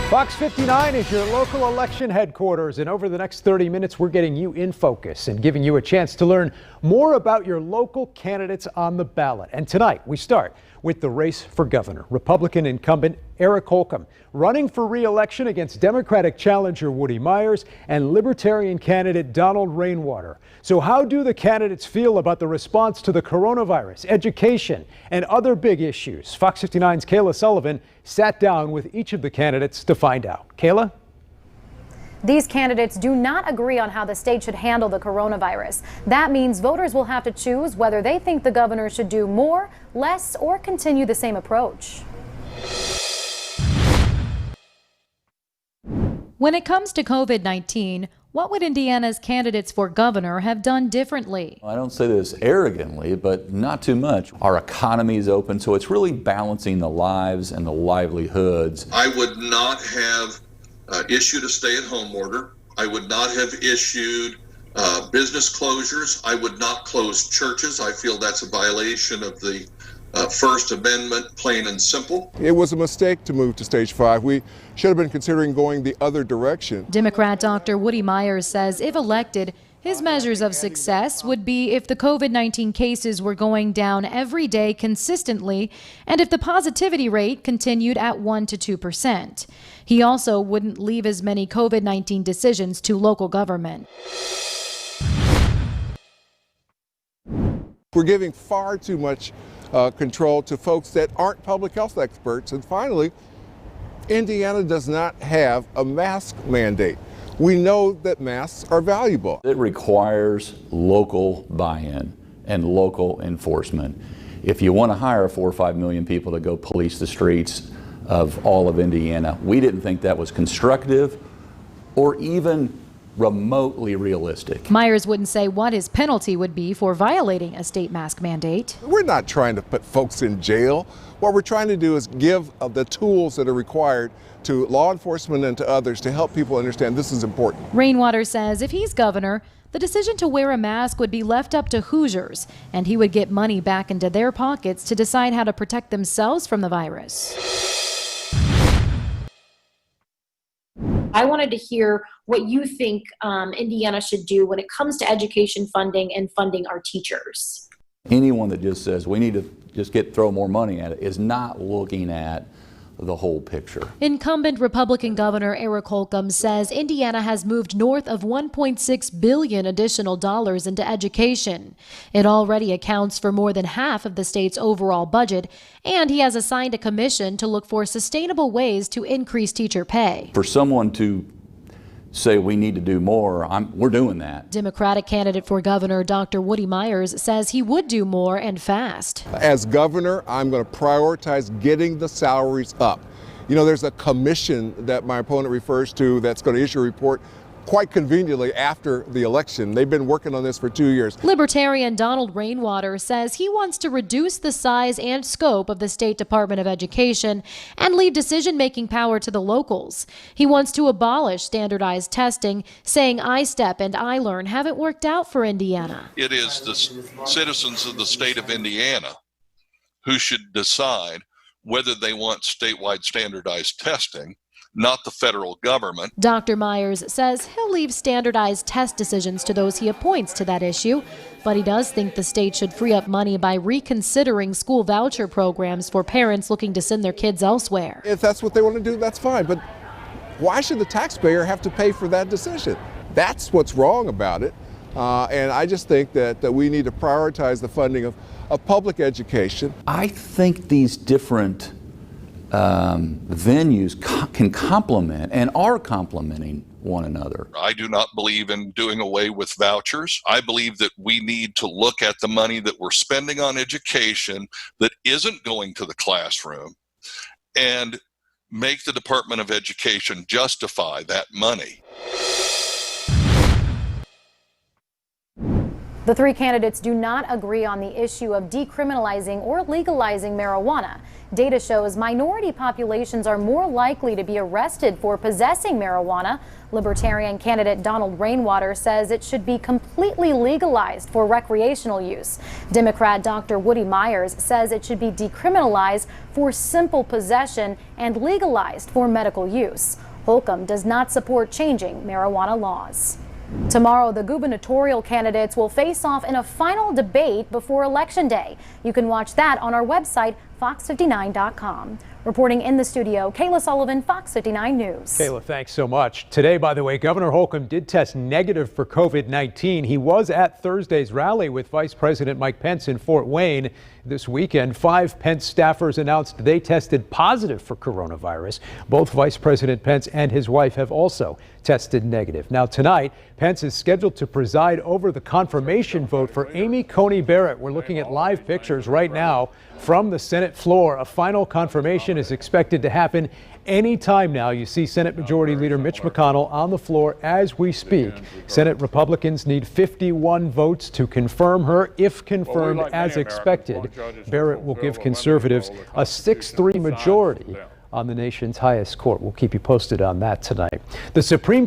Fox 59 is your local election headquarters, and over the next 30 minutes, we're getting you in focus and giving you a chance to learn more about your local candidates on the ballot. And tonight, we start with the race for governor. Republican incumbent Eric Holcomb running for re-election against Democratic challenger Woody Myers and Libertarian candidate Donald Rainwater. So how do the candidates feel about the response to the coronavirus, education, and other big issues? Fox 59's Kayla Sullivan sat down with each of the candidates to find out. Kayla? These candidates do not agree on how the state should handle the coronavirus. That means voters will have to choose whether they think the governor should do more, less, or continue the same approach. When it comes to COVID-19, what would Indiana's candidates for governor have done differently? I don't say this arrogantly, but not too much. Our economy is open, so it's really balancing the lives and the livelihoods. I would not have issued a stay-at-home order. I would not have issued business closures. I would not close churches. I feel that's a violation of the First Amendment, plain and simple. It was a mistake to move to stage 5. We should have been considering going the other direction. Democrat Dr. Woody Myers says if elected, his measures of success would be if the COVID-19 cases were going down every day consistently and if the positivity rate continued at 1 to 2%. He also wouldn't leave as many COVID-19 decisions to local government. We're giving far too much control to folks that aren't public health experts. And finally, Indiana does not have a mask mandate. We know that masks are valuable. It requires local buy-in and local enforcement. If you want to hire 4 or 5 million people to go police the streets of all of Indiana, we didn't think that was constructive or even remotely realistic. Myers wouldn't say what his penalty would be for violating a state mask mandate. We're not trying to put folks in jail. What we're trying to do is give the tools that are required to law enforcement and to others to help people understand this is important. Rainwater says if he's governor, the decision to wear a mask would be left up to Hoosiers, and he would get money back into their pockets to decide how to protect themselves from the virus. I wanted to hear what you think Indiana should do when it comes to education funding and funding our teachers. Anyone that just says we need to just throw more money at it is not looking at the whole picture. Incumbent Republican Governor Eric Holcomb says Indiana has moved north of $1.6 billion additional dollars into education. It already accounts for more than half of the state's overall budget, and he has assigned a commission to look for sustainable ways to increase teacher pay. For someone to say we need to do more, we're doing that. Democratic candidate for governor Dr. Woody Myers says he would do more and fast. As governor, I'm going to prioritize getting the salaries up. You know, there's a commission that my opponent refers to that's going to issue a report quite conveniently after the election. They've been working on this for 2 years. Libertarian Donald Rainwater says he wants to reduce the size and scope of the State Department of Education and leave decision-making power to the locals. He wants to abolish standardized testing, saying iStep and iLearn haven't worked out for Indiana. It is the citizens of the state of Indiana who should decide whether they want statewide standardized testing, not the federal government. Dr. Myers says he'll leave standardized test decisions to those he appoints to that issue, but he does think the state should free up money by reconsidering school voucher programs for parents looking to send their kids elsewhere. If that's what they want to do, that's fine, but why should the taxpayer have to pay for that decision? That's what's wrong about it, and I just think that we need to prioritize the funding of public education. I think these different venues can complement and are complementing one another. I do not believe in doing away with vouchers. I believe that we need to look at the money that we're spending on education that isn't going to the classroom and make the Department of Education justify that money. The three candidates do not agree on the issue of decriminalizing or legalizing marijuana. Data shows minority populations are more likely to be arrested for possessing marijuana. Libertarian candidate Donald Rainwater says it should be completely legalized for recreational use. Democrat Dr. Woody Myers says it should be decriminalized for simple possession and legalized for medical use. Holcomb does not support changing marijuana laws. Tomorrow, the gubernatorial candidates will face off in a final debate before Election Day. You can watch that on our website, fox59.com. Reporting in the studio, Kayla Sullivan, Fox 59 News. Kayla, thanks so much. Today, by the way, Governor Holcomb did test negative for COVID-19. He was at Thursday's rally with Vice President Mike Pence in Fort Wayne. This weekend, 5 Pence staffers announced they tested positive for coronavirus. Both Vice President Pence and his wife have also tested negative. Now tonight, Pence is scheduled to preside over the confirmation vote for Amy Coney Barrett. We're looking at live pictures right now from the Senate floor. A final confirmation is expected to happen any time now. You see Senate Majority Leader Mitch McConnell on the floor as we speak. Senate Republicans need 51 votes to confirm her. If confirmed as expected, Barrett will give conservatives a 6-3 majority on the nation's highest court. We'll keep you posted on that tonight. The Supreme